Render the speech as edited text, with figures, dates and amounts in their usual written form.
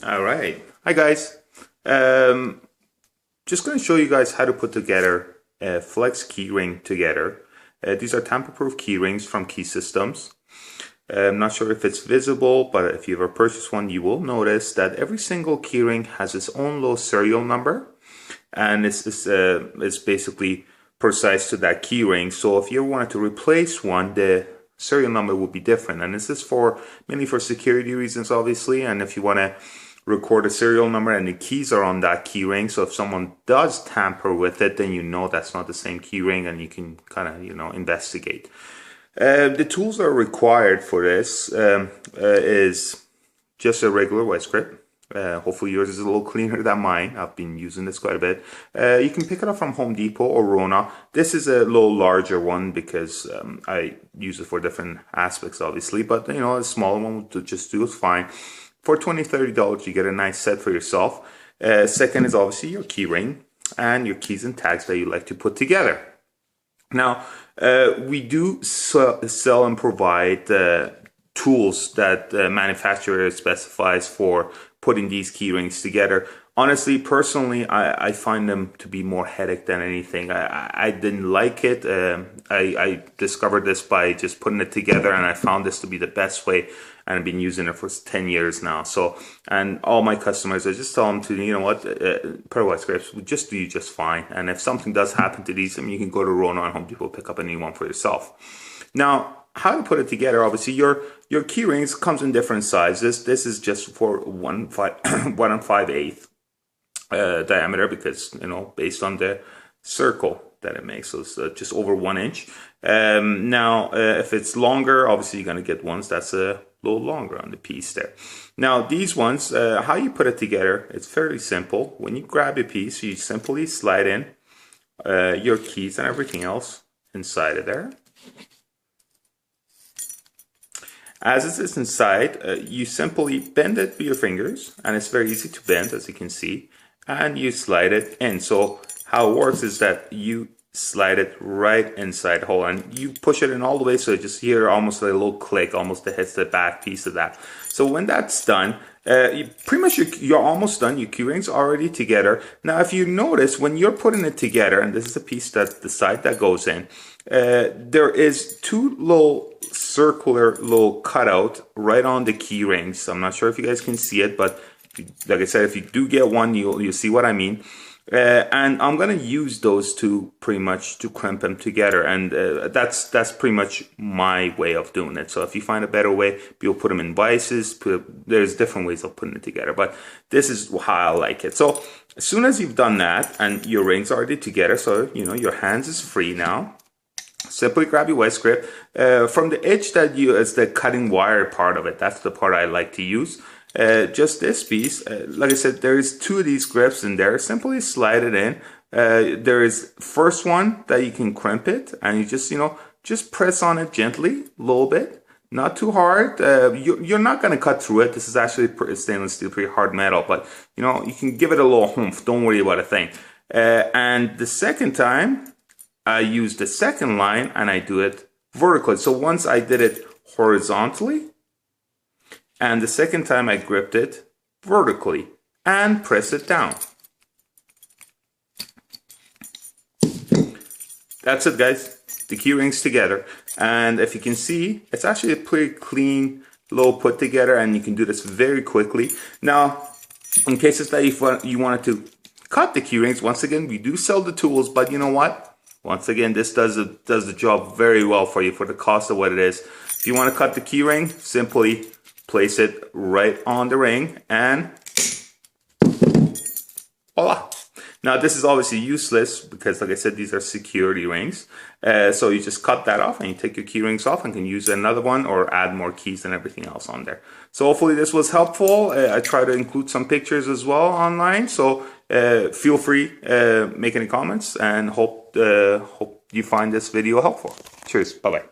All right. Hi guys. Um, just going to show you guys how to put together a flex keyring together. These are tamper-proof keyrings from Key Systems. I'm not sure if it's visible, but if you ever purchase one, you will notice that every single keyring has its own little serial number, and it's basically precise to that keyring. So if you wanted to replace one, the serial number would be different, and this is mainly for security reasons, obviously. And if you want to record a serial number and the keys are on that keyring, so if someone does tamper with it, then you know that's not the same keyring, and you can kind of investigate. The tools that are required for this is just a regular vice grip. Hopefully yours is a little cleaner than mine. I've been using this quite a bit. You can pick it up from Home Depot or Rona. This is a little larger one because I use it for different aspects, obviously. But a smaller one to just do is fine. For $20–$30, you get a nice set for yourself. Second is obviously your key ring and your keys and tags that you like to put together. Now, we do sell and provide tools that the manufacturer specifies for putting these key rings together. Honestly, personally, I find them to be more headache than anything. I didn't like it. I discovered this by just putting it together, and I found this to be the best way, and I've been using it for 10 years now. So, and all my customers, I just tell them to, Pair grips will just do just fine. And if something does happen to these, you can go to Rona and Home Depot, pick up a new one for yourself. Now, how to put it together? Obviously, your key rings comes in different sizes. This is just for 1 5/8 diameter, because based on the circle that it makes, so it's just over 1 inch. Now, if it's longer, obviously you're going to get ones that's a little longer on the piece there. Now, these ones, how you put it together, it's fairly simple. When you grab a piece, you simply slide in your keys and everything else inside of there. As it is inside, you simply bend it with your fingers, and it's very easy to bend, as you can see, and you slide it in. So how it works is that you slide it right inside the hole, and you push it in all the way, so you just hear almost like a little click, almost that hits the back piece of that. So when that's done, pretty much you're almost done. Your key ring's already together. Now, if you notice, when you're putting it together, and this is a piece that the side that goes in, there is two little circular little cutout right on the key rings. I'm not sure if you guys can see it, but like I said, if you do get one, you'll see what I mean. And I'm gonna use those two pretty much to crimp them together, and that's pretty much my way of doing it. So if you find a better way, you'll put them in vices. There's different ways of putting it together, but this is how I like it. So as soon as you've done that and your rings are already together, so your hands is free now. Simply grab your vice grip from the edge that is the cutting wire part of it. That's the part I like to use. Just this piece, like I said, there is two of these grips in there. Simply slide it in. There is first one that you can crimp it, and you just press on it gently, a little bit, not too hard. You're not going to cut through it. This is actually stainless steel, pretty hard metal, but you can give it a little oomph. Don't worry about a thing. And the second time, I use the second line and I do it vertically. So once I did it horizontally, and the second time I gripped it vertically and press it down. That's it, guys. The key rings together. And if you can see, it's actually a pretty clean little put together, and you can do this very quickly. Now, in cases that you wanted to cut the key rings, once again, we do sell the tools, but you know what? Once again, this does the job very well for you for the cost of what it is. If you want to cut the key ring, simply place it right on the ring and voila. Now, this is obviously useless because, like I said, these are security rings. So you just cut that off and you take your key rings off and can use another one or add more keys and everything else on there. So hopefully this was helpful. I try to include some pictures as well online. So feel free, make any comments, and hope you find this video helpful. Cheers. Bye-bye.